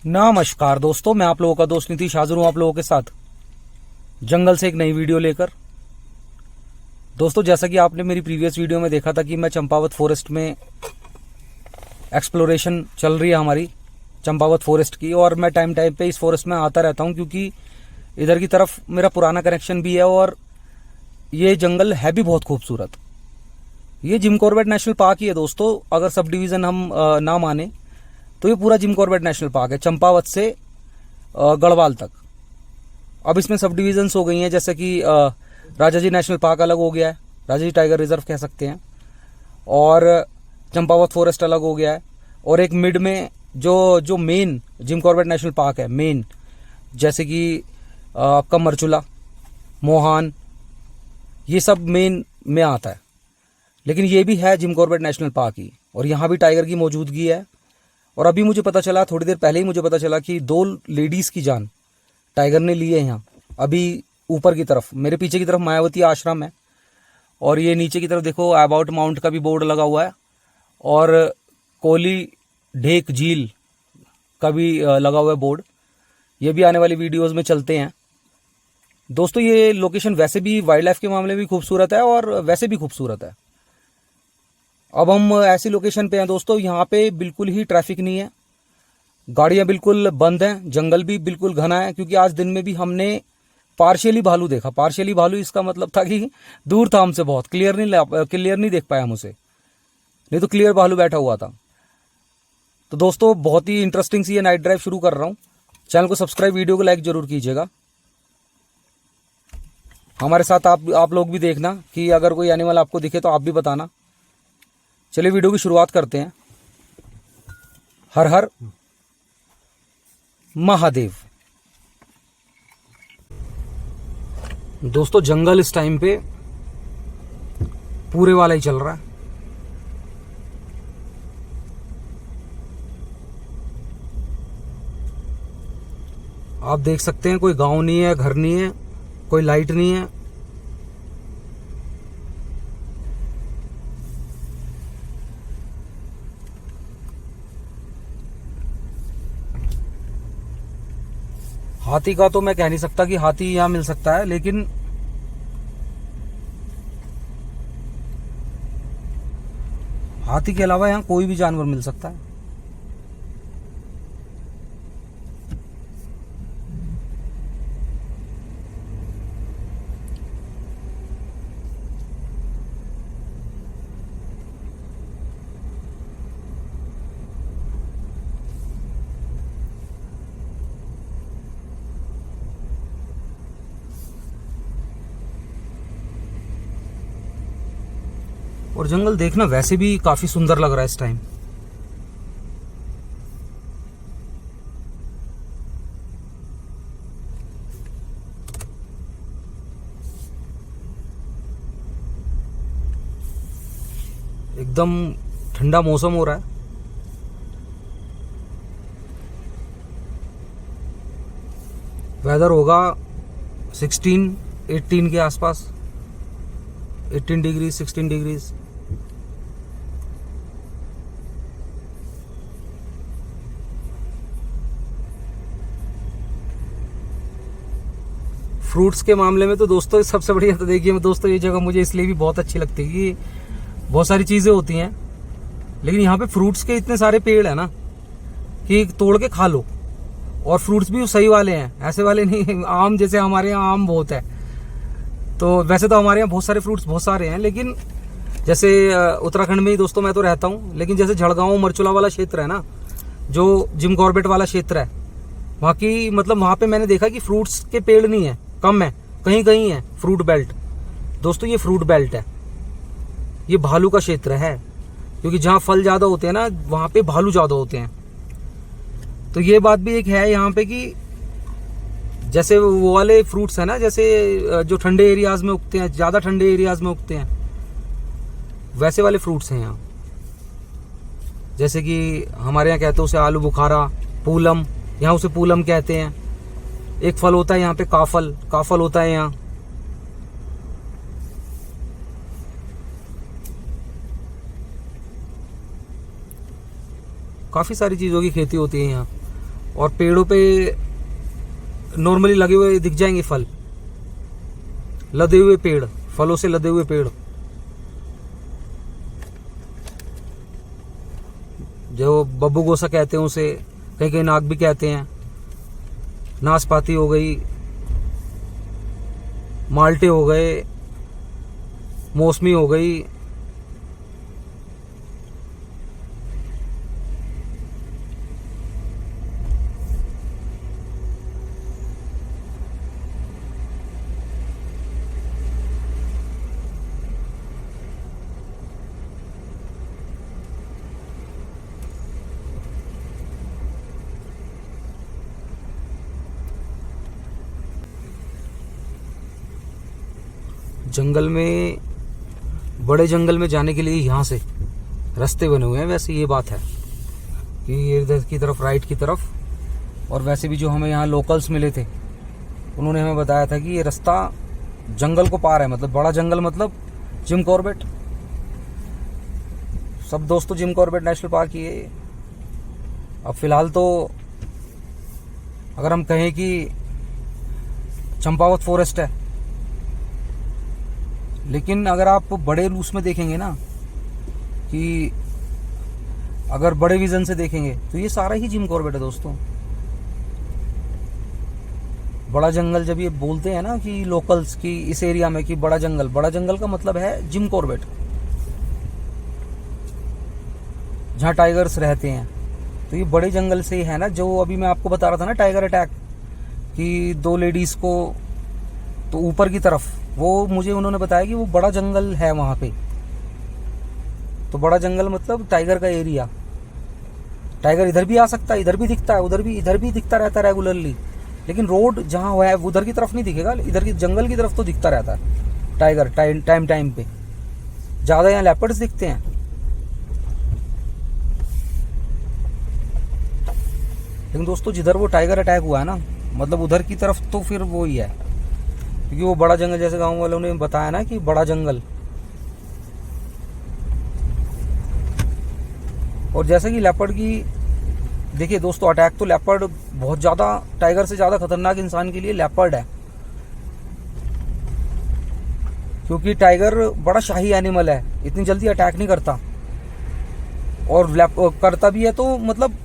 नमस्कार दोस्तों, मैं आप लोगों का दोस्त नीतीश हाजिर हूं आप लोगों के साथ जंगल से एक नई वीडियो लेकर। दोस्तों, जैसा कि आपने मेरी प्रीवियस वीडियो में देखा था कि मैं चंपावत फॉरेस्ट में एक्सप्लोरेशन चल रही है हमारी चंपावत फॉरेस्ट की, और मैं टाइम टाइम पे इस फॉरेस्ट में आता रहता हूं क्योंकि इधर की तरफ मेरा पुराना कनेक्शन भी है और ये जंगल है भी बहुत खूबसूरत। ये जिम कॉर्बेट नेशनल पार्क ही है दोस्तों। अगर सब डिवीज़न हम ना माने तो ये पूरा जिम कॉर्बेट नेशनल पार्क है, चंपावत से गढ़वाल तक। अब इसमें सब डिविजन्स हो गई हैं, जैसे कि राजाजी नेशनल पार्क अलग हो गया है, राजाजी टाइगर रिजर्व कह सकते हैं, और चंपावत फॉरेस्ट अलग हो गया है। और एक मिड में जो main Jim Corbett national park है मेन, जैसे कि आपका मरचुला, मोहान, ये सब मेन में आता है। लेकिन ये भी है जिम कॉर्बेट नेशनल पार्क ही, और यहाँ भी टाइगर की मौजूदगी है। और अभी मुझे पता चला, थोड़ी देर पहले ही मुझे पता चला कि 2 लेडीज़ की जान टाइगर ने ली है यहाँ। अभी ऊपर की तरफ, मेरे पीछे की तरफ मायावती आश्रम है, और ये नीचे की तरफ देखो अबाउट माउंट का भी बोर्ड लगा हुआ है, और कोली ढेक झील का भी लगा हुआ है बोर्ड। ये भी आने वाली वीडियोज़ में चलते हैं। दोस्तों, ये लोकेशन वैसे भी वाइल्ड लाइफ के मामले में भी खूबसूरत है और वैसे भी खूबसूरत है। अब हम ऐसी लोकेशन पे हैं दोस्तों, यहाँ पे बिल्कुल ही ट्रैफिक नहीं है, गाड़ियाँ बिल्कुल बंद हैं, जंगल भी बिल्कुल घना है। क्योंकि आज दिन में भी हमने पार्शियली भालू देखा। पार्शियली भालू इसका मतलब था कि दूर था हमसे, बहुत क्लियर नहीं देख पाया हम उसे, नहीं तो क्लियर भालू बैठा हुआ था। तो दोस्तों, बहुत ही इंटरेस्टिंग सी ये नाइट ड्राइव शुरू कर रहा हूँ। चैनल को सब्सक्राइब, वीडियो को लाइक जरूर कीजिएगा। हमारे साथ आप लोग भी देखना कि अगर कोई एनिमल आपको दिखे तो आप भी बताना। चलिए वीडियो की शुरुआत करते हैं। हर हर महादेव। दोस्तों, जंगल इस टाइम पे पूरे वाला ही चल रहा है। आप देख सकते हैं कोई गांव नहीं है, घर नहीं है, कोई लाइट नहीं है। हाथी का तो मैं कह नहीं सकता कि हाथी यहां मिल सकता है, लेकिन हाथी के अलावा यहां कोई भी जानवर मिल सकता है। और जंगल देखना वैसे भी काफी सुंदर लग रहा है इस टाइम। एकदम ठंडा मौसम हो रहा है। वेदर होगा 16-18 के आसपास, 18 डिग्री 16 डिग्रीज। फ्रूट्स के मामले में तो दोस्तों सबसे बढ़िया तो देखिए दोस्तों, ये जगह मुझे इसलिए भी बहुत अच्छी लगती है कि बहुत सारी चीज़ें होती हैं, लेकिन यहाँ पे फ्रूट्स के इतने सारे पेड़ है ना कि तोड़ के खा लो। और फ्रूट्स भी सही वाले हैं, ऐसे वाले नहीं आम जैसे हमारे यहाँ आम बहुत है। तो वैसे तो हमारे यहाँ बहुत सारे फ्रूट्स बहुत सारे हैं, लेकिन जैसे उत्तराखंड में ही दोस्तों मैं तो रहता हूँ, लेकिन जैसे झड़गांव मरचुला वाला क्षेत्र है ना, जो जिम कॉर्बेट वाला क्षेत्र है, वहाँ की मतलब वहाँ पे मैंने देखा कि फ्रूट्स के पेड़ नहीं है, कम है, कहीं कहीं है फ्रूट बेल्ट। दोस्तों, ये फ्रूट बेल्ट है, ये भालू का क्षेत्र है, क्योंकि जहाँ फल ज़्यादा होते हैं ना वहाँ पे भालू ज़्यादा होते हैं। तो ये बात भी एक है यहाँ पे कि जैसे वो वाले फ्रूट्स है ना, जैसे जो ठंडे एरियाज में उगते हैं, ज़्यादा ठंडे एरियाज में उगते हैं, वैसे वाले फ्रूट्स हैं यहाँ। जैसे कि हमारे यहाँ कहते हैं उसे आलू बुखारा, पूलम, यहाँ उसे पूलम कहते हैं। एक फल होता है यहाँ पे काफल होता है यहाँ। काफ़ी सारी चीज़ों की खेती होती है यहाँ। और पेड़ों पे नॉर्मली लगे हुए दिख जाएंगे फल, लदे हुए पेड़, फलों से लदे हुए पेड़, जो बब्बू गोसा कहते हैं उसे, कहीं कहीं नाग भी कहते हैं। नाशपाती हो गई, माल्टे हो गए, मौसमी हो गई, जंगल में, बड़े जंगल में जाने के लिए यहाँ से रास्ते बने हुए हैं। वैसे ये बात है कि ये इधर की तरफ, राइट की तरफ, और वैसे भी जो हमें यहाँ लोकल्स मिले थे उन्होंने हमें बताया था कि ये रास्ता जंगल को पार है, मतलब बड़ा जंगल, मतलब जिम कॉर्बेट। सब दोस्तों जिम कॉर्बेट नेशनल पार्क ही है। अब फिलहाल तो अगर हम कहें कि चंपावत फॉरेस्ट है, लेकिन अगर आप बड़े रूस में देखेंगे ना, कि अगर बड़े विजन से देखेंगे तो ये सारा ही जिम कॉर्बेट है दोस्तों। बड़ा जंगल जब ये बोलते हैं ना कि लोकल्स की इस एरिया में कि बड़ा जंगल का मतलब है जिम कॉर्बेट, जहाँ टाइगर्स रहते हैं। तो ये बड़े जंगल से ही है ना, जो अभी मैं आपको बता रहा था ना टाइगर अटैक, कि 2 लेडीज को, तो ऊपर की तरफ वो मुझे उन्होंने बताया कि वो बड़ा जंगल है वहां पे। तो बड़ा जंगल मतलब टाइगर का एरिया। टाइगर इधर भी आ सकता है, इधर भी दिखता है, उधर भी, इधर भी दिखता रहता है रेगुलरली, लेकिन रोड जहाँ है उधर की तरफ नहीं दिखेगा, इधर की जंगल की तरफ तो दिखता रहता है टाइगर टाइम पे। ज्यादा यहाँ लेपर्ड्स दिखते हैं। लेकिन दोस्तों जिधर वो टाइगर अटैक हुआ है ना, मतलब उधर की तरफ तो फिर वो ही है, क्योंकि वो बड़ा जंगल, जैसे गांव वालों ने बताया ना कि बड़ा जंगल। और जैसे कि लेपर्ड की, देखिए दोस्तों, अटैक तो लेपर्ड बहुत ज्यादा, टाइगर से ज्यादा खतरनाक इंसान के लिए लेपर्ड है, क्योंकि टाइगर बड़ा शाही एनिमल है, इतनी जल्दी अटैक नहीं करता, और करता भी है तो मतलब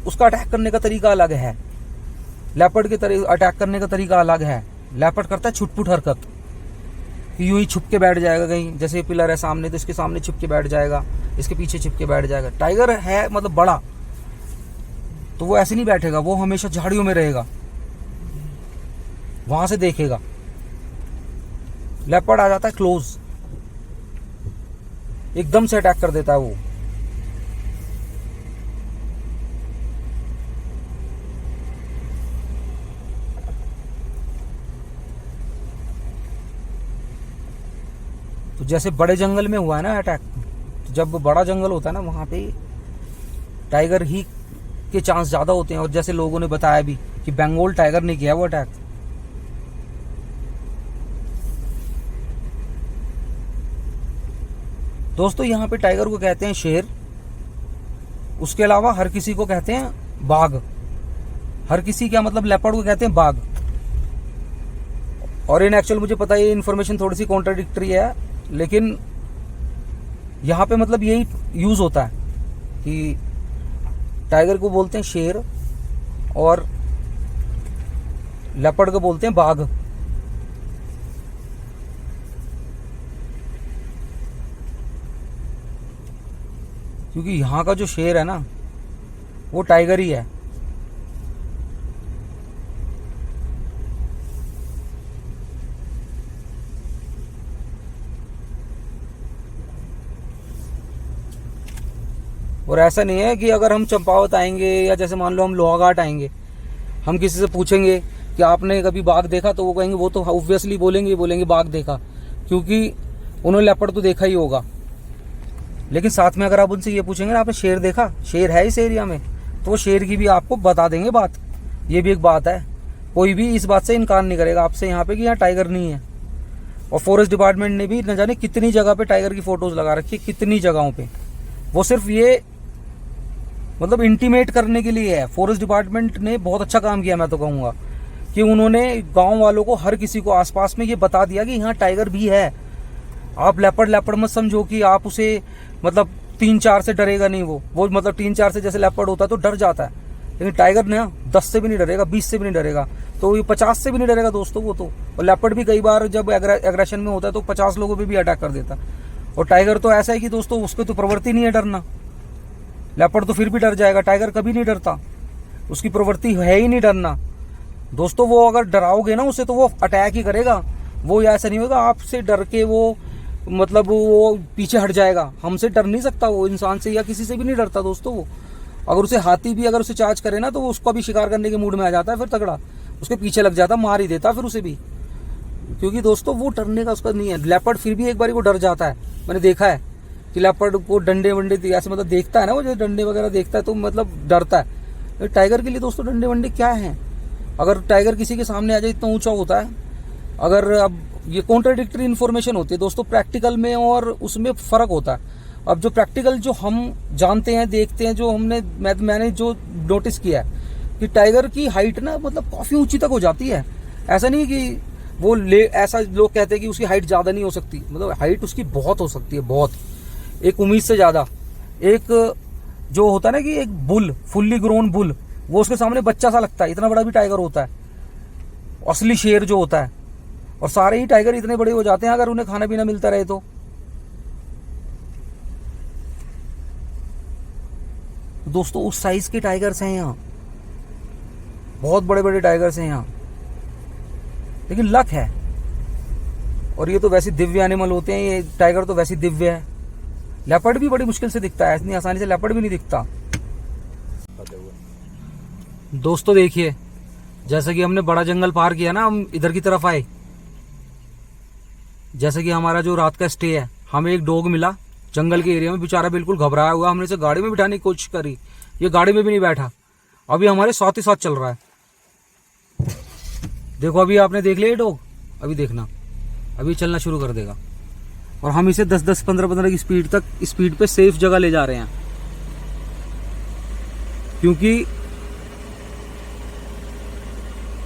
उसका अटैक करने का तरीका अलग है। लेपर्ड के अटैक करने का तरीका अलग है। लेपर्ड करता है छुटपुट हरकत, कि यूं ही छुप के बैठ जाएगा कहीं, जैसे पिलर है सामने तो इसके सामने छुप के बैठ जाएगा, इसके पीछे छुप के बैठ जाएगा। टाइगर है मतलब बड़ा, तो वो ऐसे नहीं बैठेगा, वो हमेशा झाड़ियों में रहेगा, वहां से देखेगा। लेपर्ड आ जाता है क्लोज, एकदम से अटैक कर देता है वो। तो जैसे बड़े जंगल में हुआ है ना अटैक, तो जब बड़ा जंगल होता है ना वहां पे टाइगर ही के चांस ज्यादा होते हैं। और जैसे लोगों ने बताया भी कि बंगाल टाइगर ने किया वो अटैक। दोस्तों यहाँ पे टाइगर को कहते हैं शेर, उसके अलावा हर किसी को कहते हैं बाघ। हर किसी क्या मतलब, लेपर्ड को कहते हैं बाघ। और इन एक्चुअल मुझे पता है ये इन्फॉर्मेशन थोड़ी सी कॉन्ट्राडिक्टरी है, लेकिन यहाँ पे मतलब यही यूज होता है कि टाइगर को बोलते हैं शेर और लेपर्ड को बोलते हैं बाघ। क्योंकि यहाँ का जो शेर है ना वो टाइगर ही है। और ऐसा नहीं है कि अगर हम चंपावत आएंगे या जैसे मान लो हम लोहाघाट आएंगे, हम किसी से पूछेंगे कि आपने कभी बाघ देखा, तो वो कहेंगे, वो तो ऑब्वियसली बोलेंगे बाघ देखा, क्योंकि उन्होंने लेपर्ड तो देखा ही होगा। लेकिन साथ में अगर आप उनसे ये पूछेंगे ना आपने शेर देखा, शेर है इस एरिया में, तो वो शेर की भी आपको बता देंगे बात। ये भी एक बात है, कोई भी इस बात से इनकार नहीं करेगा आपसे यहाँ पे कि यहाँ टाइगर नहीं है। और फॉरेस्ट डिपार्टमेंट ने भी न जाने कितनी जगह पे टाइगर की फोटोज लगा रखी है, कितनी जगहों पे। वो सिर्फ ये मतलब इंटीमेट करने के लिए है। फॉरेस्ट डिपार्टमेंट ने बहुत अच्छा काम किया, मैं तो कहूँगा कि उन्होंने गांव वालों को, हर किसी को आसपास में ये बता दिया कि यहाँ टाइगर भी है। आप लेपर्ड मत समझो कि आप उसे मतलब 3-4 से डरेगा नहीं। वो मतलब 3-4 से जैसे लेपर्ड होता है तो डर जाता है, लेकिन टाइगर ने 10 से भी नहीं डरेगा, 20 से भी नहीं डरेगा, तो ये 50 से भी नहीं डरेगा दोस्तों वो तो। और लेपर्ड भी कई बार जब एग्रेशन में होता है तो 50 लोगों पे भी अटैक कर देता है। और टाइगर तो ऐसा है कि दोस्तों उसकी तो प्रवृत्ति नहीं है डरना। लेपर्ड तो फिर भी डर जाएगा, टाइगर कभी नहीं डरता, उसकी प्रवृत्ति है ही नहीं डरना दोस्तों। वो अगर डराओगे ना उसे तो वो अटैक ही करेगा। वो ऐसा नहीं होगा आपसे डर के वो मतलब वो पीछे हट जाएगा। हमसे डर नहीं सकता वो, इंसान से या किसी से भी नहीं डरता दोस्तों वो। अगर उसे हाथी भी अगर उसे चार्ज करे ना तो वो उसको भी शिकार करने के मूड में आ जाता है, फिर तगड़ा उसके पीछे लग जाता, मार ही देता फिर उसे भी, क्योंकि दोस्तों वो डरने का उसका नहीं है। लेपर्ड फिर भी एक बार वो डर जाता है, मैंने देखा है कि लेपर्ड को डंडे वंडे ऐसे मतलब देखता है ना वो, जो डंडे वगैरह देखता है तो मतलब डरता है। टाइगर के लिए दोस्तों डंडे वंडे क्या है? अगर टाइगर किसी के सामने आ जाए इतना ऊंचा होता है। अगर अब ये कॉन्ट्राडिक्टरी इन्फॉर्मेशन होती है दोस्तों, प्रैक्टिकल में और उसमें फ़र्क होता है। अब जो प्रैक्टिकल जो हम जानते हैं, देखते हैं, जो मैंने जो नोटिस किया है कि टाइगर की हाइट ना मतलब काफ़ी ऊंची तक हो जाती है। ऐसा नहीं कि वो ऐसा लोग कहते हैं कि उसकी हाइट ज़्यादा नहीं हो सकती, मतलब हाइट उसकी बहुत हो सकती है, बहुत, एक उम्मीद से ज़्यादा। एक जो होता है ना कि एक बुल, फुल्ली ग्रोन बुल, वो उसके सामने बच्चा सा लगता है, इतना बड़ा भी टाइगर होता है, असली शेर जो होता है। और सारे ही टाइगर इतने बड़े हो जाते हैं अगर उन्हें खाना पीना मिलता रहे तो। दोस्तों उस साइज के टाइगर्स हैं यहाँ, बहुत बड़े बड़े टाइगर्स हैं यहाँ, लेकिन लक है। और ये तो वैसे दिव्य एनिमल होते हैं, ये टाइगर तो वैसे दिव्य है। लेपर्ड भी बड़ी मुश्किल से दिखता है, इतनी आसानी से लेपर्ड भी नहीं दिखता। दोस्तों देखिए, जैसे कि हमने बड़ा जंगल पार किया ना, हम इधर की तरफ आए, जैसे कि हमारा जो रात का स्टे है, हमें एक डॉग मिला जंगल के एरिया में, बेचारा बिल्कुल घबराया हुआ। हमने इसे गाड़ी में बिठाने की कोशिश करी, ये गाड़ी में भी नहीं बैठा, अभी हमारे साथ ही साथ चल रहा है। देखो अभी आपने देख लिया ये डॉग, अभी देखना, अभी चलना शुरू कर देगा। और हम इसे 10-10, 15-15 की स्पीड पे सेफ जगह ले जा रहे हैं, क्योंकि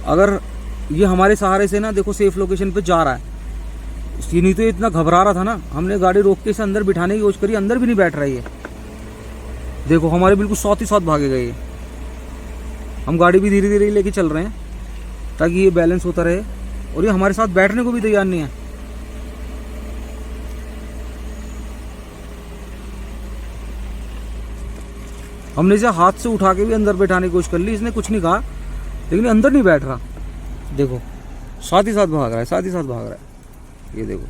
अगर ये हमारे सहारे से ना देखो सेफ लोकेशन पे जा रहा है, ये नहीं तो इतना घबरा रहा था ना। हमने गाड़ी रोक के इसे अंदर बिठाने की कोशिश करी, अंदर भी नहीं बैठ रहा है। देखो हमारे बिल्कुल साथ ही साथ भागेगा ये। हम गाड़ी भी धीरे धीरे लेके चल रहे हैं ताकि ये बैलेंस होता रहे, और ये हमारे साथ बैठने को भी तैयार नहीं है। हमने इसे हाथ से उठा के भी अंदर बैठाने की कोशिश कर ली, इसने कुछ नहीं कहा, लेकिन अंदर नहीं बैठ रहा। देखो साथ ही साथ भाग रहा है, साथ ही साथ भाग रहा है। ये देखो,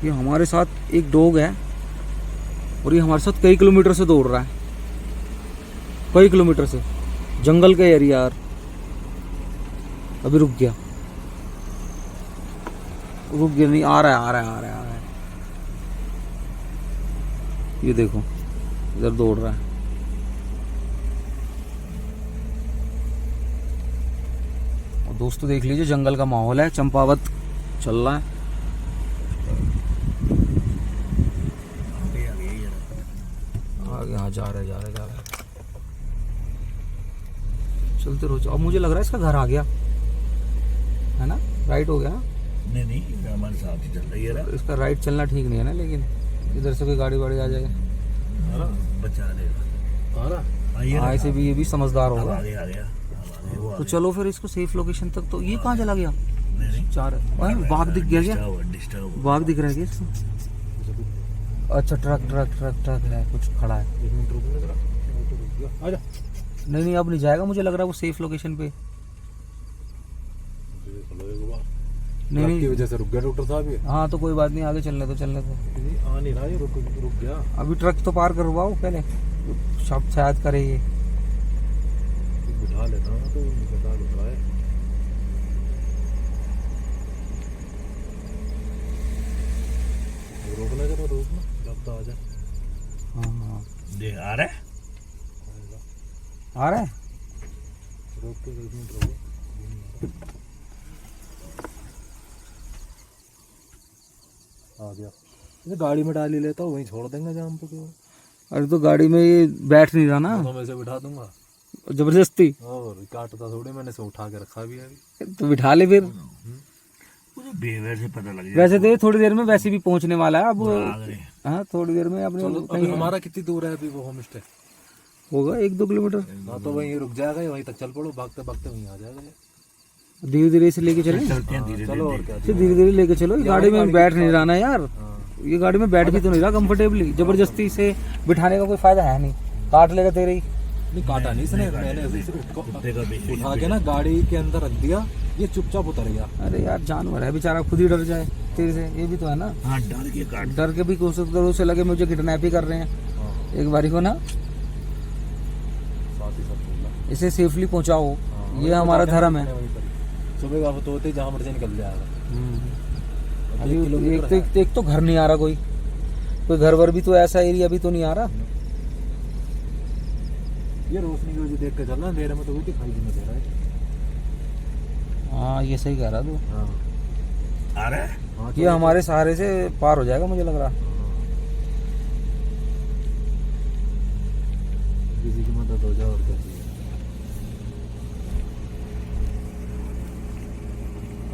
ये हमारे साथ एक डॉग है और ये हमारे साथ कई किलोमीटर से दौड़ रहा है, कई किलोमीटर से, जंगल का एरिया यार। अभी रुक गया नहीं, आ रहा है। ये देखो इधर दौड़ रहा है। और दोस्तों देख लीजिए जंगल का माहौल है, चंपावत चल रहा है। आगे हाँ जा रहा है। चलते रहो। अब मुझे लग रहा है इसका घर आ गया है ना, राइट हो गया ना? नहीं हमारे साथ ही चल रही है। इसका राइट चलना ठीक नहीं है ना, लेकिन इधर से कोई गाड़ी वाड़ी आ जाए बचा लेगा। ऐसे भी ये भी समझदार होगा। आ गया। तो चलो फिर इसको सेफ लोकेशन तक। तो ये कहाँ चला गया? नहीं चार बाघ दिख गया क्या? बाघ दिख रहा है क्या इसको? अच्छा ट्रक है, कुछ खड़ा है। नहीं अब नहीं जाएगा, मुझे लग रहा है वो सेफ लोकेशन पे। नहीं की वजह से रुक गया डॉक्टर साहब। हाँ तो कोई बात नहीं, आगे चलने दो। आ नहीं रहा ये, रुक गया। अभी ट्रक तो पार करवाओ पहले, सब शायद करे ये। बिठा लेता हूँ तो बता देता है। रोकना जरा, रोकना लगता आ जा। हाँ देख आ रहा है। रोक के 1 मिनट रोको। आ गया। गाड़ी में डाल ही लेता हूँ, वहीं छोड़ देंगे जाम पे। अरे तो गाड़ी में ये बैठ नहीं रहा ना, तो मैं इसे बिठा दूंगा जबरदस्ती। और काटता थोड़ी, मैंने इसे उठा के रखा भी है अभी। तो बिठा ले फिर। मुझे बेवर से पता लग जाए। वैसे तो ये थोड़ी देर में वैसे भी पहुंचने वाला है अब। आ गए। हाँ थोड़ी देर में अपने चलो, अभी हमारा कितनी दूर है अभी वो होम स्टे? होगा 1-2 किलोमीटर। हाँ तो वहीं रुक जाएगा, वहीं तक चल पड़ो, भागते भागते वहीं आ जाएगा। धीरे धीरे से लेके चले, चलते हैं धीरे चलो और क्या। धीरे धीरे लेके चलो। ये गाड़ी में बैठ नहीं रहा ना यार, हाँ। ये गाड़ी में बैठ भी तो नहीं रहा कंफर्टेबली। जबरदस्ती से बिठाने का कोई फायदा है नहीं, काट लेगा तेरे ही। नहीं काटा नहीं इसने, मैंने ऐसे ही कुत्ते का भी उठा के ना गाड़ी के अंदर रख दिया, ये चुपचाप उतर गया। अरे यार जानवर है बेचारा, खुद ही डर जाए तेरे से, ये भी तो है ना। हाँ डर के काट। डर के भी कोशिश करो, उसे लगे मुझे किडनैप ही कर रहे हैं हाँ, एक बारी को ना। साथ ही सब चल रहा। इसे सेफली पहुंचाओ, हाँ, ये हमारा धर्म है। वहीं पर ही। सुबह का तो होते ही जहाँ मर्जी निकल जाएगा। अभी एक तो घर नहीं आ रहा, कोई घर वर भी तो, ऐसा एरिया भी तो नहीं आ रहा। ये रोशनी की वजह देख के चल रहा है, अंधेरे में तो वो दिखाई भी नहीं दे रहा है। हाँ ये सही कह रहा तू। हाँ आ रहा है। हाँ, ये हमारे सहारे से पार हो जाएगा मुझे लग रहा। किसी की मदद हो जाए और क्या चाहिए।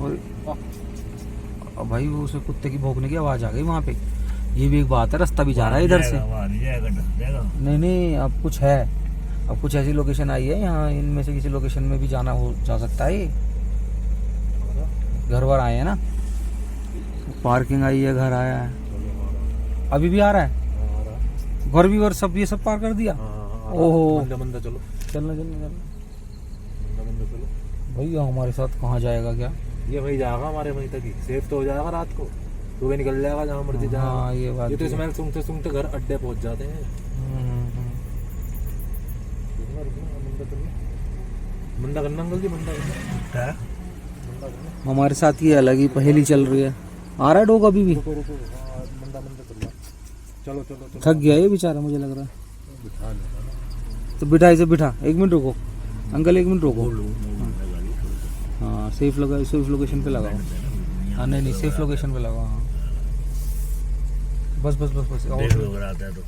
और अब भाई वो उसे कुत्ते की भौंकने की आवाज आ गई वहां पे। ये भी एक बात है, रास्ता भी जा रहा है इधर से। वहाँ नहीं जाएगा, डर जाएगा। नहीं अब कुछ है, अब कुछ ऐसी लोकेशन आई है यहाँ, इनमें से किसी लोकेशन में भी जाना हो जा सकता है। ये घर वर आए हैं ना, पार्किंग आई है, घर आया है, अभी भी आ रहा है। घर भी और सब, ये सब पार कर दिया। ओहो मंदा मंदा चलो, चलना मंदा मंदा चलो। भैया हमारे साथ कहाँ जाएगा क्या? ये वही जाएगा हमारे वहीं तक ही, सेफ तो हो जाएगा रात को, सुबह निकल जाएगा जहाँ मर्जी जाएगा। हाँ ये बात ये तो भी है। स्मेल सूंघते सूंघते घर अड्डे पहुंच जाते हैं। रुकना रुकना, मंदा चलो, मंदा करना अंकल जी, मंदा करना, क्या? मंदा करना। हमारे साथ ये अलग ही पहेली चल रही है। आ रहा है डॉग अभी भी? रुको रुको, हाँ, मंदा मंदा चल रहा। चलो चलो चलो, थक गया ये बेचारा मुझे लग रहा है। बिठा लेना ना। तो बिठा, इसे बिठा, 1 मिनट रुको अंकल, 1 मिनट रुको। बोलो, गाड़ी छोड़ हाँ सेफ लगा, सेफ लोकेशन पे लगाओ। हाँ नहीं सेफ लोकेशन पे लगाओ। हाँ बस बस बस बस दो। और देख लो अगर आता है तो।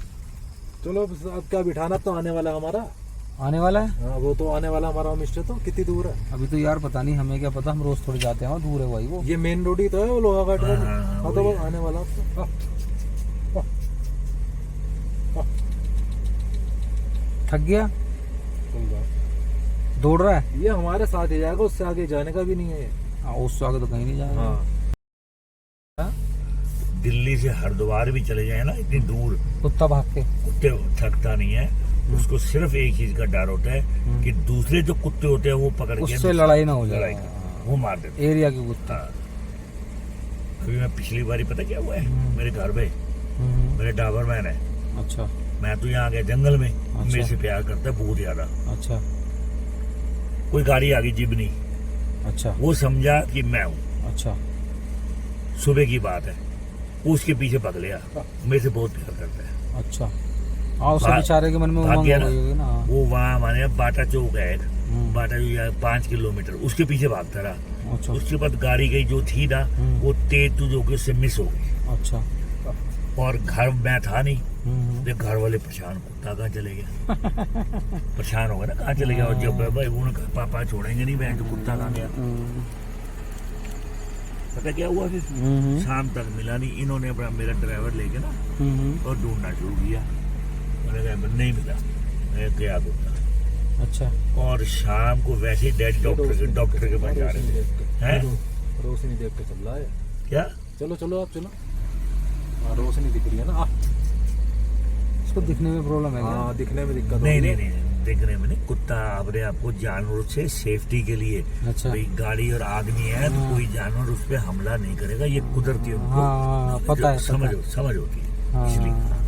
चलो अब क्या बिठाना, अब तो आने वाला है हमारा। आने वाला है। हाँ वो तो आने वाला हमारा होम स्टे। तो कितनी दूर है? अभी तो यार पता नहीं, हमें क्या पता, हम रोज थोड़ी जाते हैं वहाँ, दूर है भाई वो। ये मेन रोड ही तो है, वो लोहा घाट रोड। हाँ, हाँ तो वो आने वाला अब तो। थक गया, चल जाओ। दौड़ रहा है। ये हमारे साथ ही जाएगा, उससे आगे जाने का भी नहीं है ये। हाँ उससे आगे तो कहीं नहीं जाएगा। हाँ दिल्ली से हरिद्वार भी चले जाए ना इतनी दूर, कुत्ता भाग के। कुत्ते थकता नहीं है। उसको सिर्फ एक चीज का डर होता है कि दूसरे जो कुत्ते होते हैं वो पकड़ के उससे लड़ाई ना हो जाए, लड़ाई वो मार देते एरिया के कुत्ता। हैं। अभी मैं पिछली बारी पता क्या हुआ है, मेरे घर पे मेरे डाबरमैन है, अच्छा मैं तो यहाँ आ गया जंगल में, मेरे से प्यार करता है बहुत ज्यादा। अच्छा कोई गाड़ी आ गई जिबनी, अच्छा वो समझा कि मैं हूँ, अच्छा सुबह की बात है, वो उसके पीछे भाग लिया, मेरे से बहुत प्यार करता है। अच्छा। हाँ उससे भाग- बेचारे के मन में भाग उमंग गया हो ना। गई होगी ना। वो वहाँ हमारे यहाँ बाटा चौक है एक, बाटा जो यहाँ 5 किलोमीटर, उसके पीछे भागता रहा। अच्छा उसके बाद गाड़ी गई जो थी ना, वो तेज तुझ होकर उससे मिस हो गई, अच्छा। और घर मैं था नहीं, तो घर वाले परेशान, कुत्ता कहाँ चले गया परेशान हो गया ना, कहाँ चले गया। और जब भाई उन्होंने कहा पापा छोड़ेंगे नहीं, मैं तो कुत्ता कहाँ गया। पता क्या हुआ फिर, शाम तक मिला नहीं। इन्होंने अपना मेरा ड्राइवर लेके ना और ढूंढना शुरू किया, मैंने कहा नहीं मिला, मैं गया कुत्ता। अच्छा और शाम को वैसे ही डेड डॉक्टर के पास जा रहे थे। हैं? रोशनी देख के चल रहा है। क्या? चलो चलो आप चलो। हाँ रोशनी दिख रही है ना। इसको दिखने में प्रॉब्लम है क्या? हाँ दिखने में दिक्कत नहीं होगी। नहीं नहीं, देखने में नहीं, कुत्ता अपने आपको जानवरों से सेफ्टी के लिए, अच्छा भाई गाड़ी और आदमी है तो कोई जानवर उस पर हमला नहीं करेगा, ये कुदरती है उनको। हाँ पता है, समझ पता है। समझ होती है, हाँ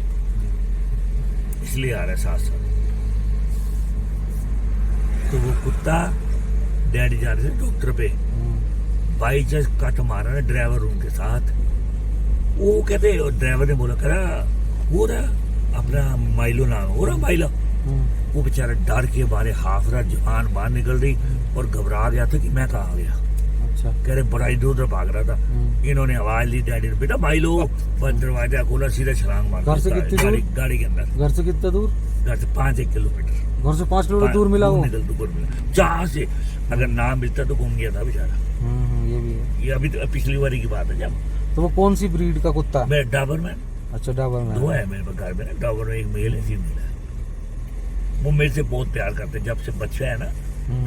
इसलिए आ रहा है साथ साथ। तो वो कुत्ता डैडी जा रहे थे डॉक्टर पे, बाई चांस कट मारा ना ड्राइवर उनके साथ। वो कहते, ड्राइवर ने बोला करा वो रहा अपना माइलो नाम हो रहा माइलो। वो बेचारा डर के मारे हाफ रहा, जवान बाहर निकल रही और घबरा गया था कि मैं कहाँ आ गया। अच्छा। कह रहे बड़ा इधर उधर भाग रहा था। इन्होंने आवाज दी डैडी ने, बेटा भाई लो, बस दरवाजा खोला, सीधा छलांग मार घर से दी कितनी दूर? गाड़ी के अंदर। घर से कितना दूर? घर से 5-1 किलोमीटर। घर से 5 किलोमीटर दूर मिला वो? दूर मिला, जहाँ से अगर ना मिलता तो घूम गया था बेचारा। ये भी है। ये अभी तो पिछली बारी की बात है जब। तो वो कौन सी ब्रीड का कुत्ता है? मैं डाबरमैन, अच्छा, डाबरमैन। 2 है मेरे पास घर में ना, डाबरमैन, एक मेल है, फीमेल है। वो मेरे से बहुत प्यार करते, जब से बच्चा है ना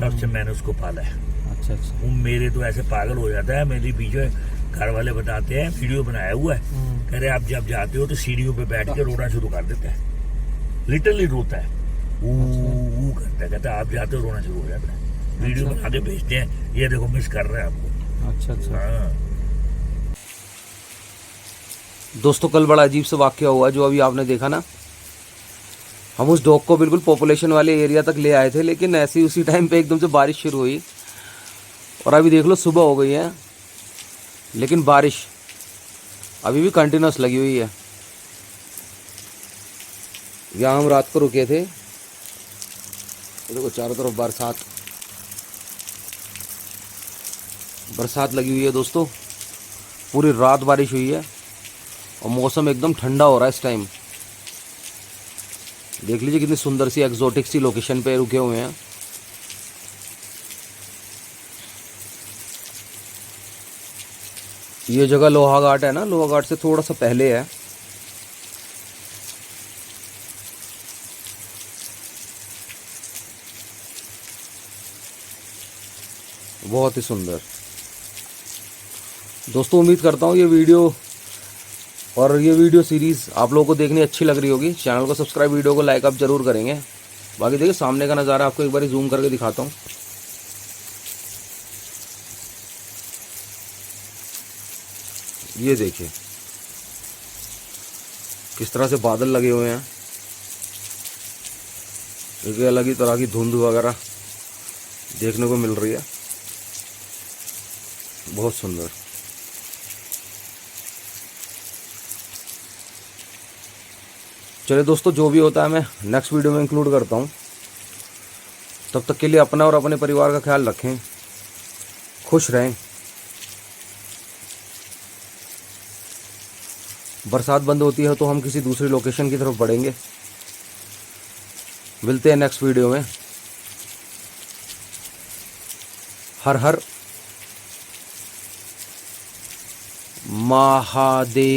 तब से मैंने उसको पाला है। अच्छा अच्छा। वो मेरे तो ऐसे पागल हो जाता है, मेरी पीछे घर वाले बताते हैं, वीडियो बनाया हुआ है, कह रहे आप जब जाते हो तो सीढ़ियों पे बैठ के रोना शुरू कर देता है, लिटरली रोता है, वो करता है, कहता है आप जाते हो रोना शुरू हो जाता है। वीडियो बना के भेजते हैं, ये देखो मिस कर रहे हैं आपको। अच्छा अच्छा। हाँ। दोस्तों कल बड़ा अजीब सा वाक्य हुआ जो अभी आपने देखा ना। हम उस डॉग को बिल्कुल पॉपुलेशन वाले एरिया तक ले आए थे, लेकिन ऐसी उसी टाइम पे एकदम से बारिश शुरू हुई और अभी देख लो सुबह हो गई है, लेकिन बारिश अभी भी कंटिन्यूस लगी हुई है। यहाँ हम रात को रुके थे, देखो चारों तरफ बरसात लगी हुई है दोस्तों। पूरी रात बारिश हुई है और मौसम एकदम ठंडा हो रहा है इस टाइम। देख लीजिए कितनी सुंदर सी एक्सोटिक सी लोकेशन पे रुके हुए हैं। ये जगह लोहा घाट है ना, लोहा घाट से थोड़ा सा पहले है। बहुत ही सुंदर। दोस्तों उम्मीद करता हूँ ये वीडियो सीरीज़ आप लोगों को देखनी अच्छी लग रही होगी। चैनल को सब्सक्राइब, वीडियो को लाइक आप जरूर करेंगे। बाकी देखिए सामने का नज़ारा आपको एक बार जूम करके दिखाता हूँ। ये देखिए किस तरह से बादल लगे हुए हैं, एक अलग ही तरह की धुंध वगैरह देखने को मिल रही है, बहुत सुंदर। चलिए दोस्तों, जो भी होता है मैं नेक्स्ट वीडियो में इंक्लूड करता हूँ। तब तक के लिए अपना और अपने परिवार का ख्याल रखें, खुश रहें। बरसात बंद होती है तो हम किसी दूसरी लोकेशन की तरफ बढ़ेंगे। मिलते हैं नेक्स्ट वीडियो में। हर हर महादेव।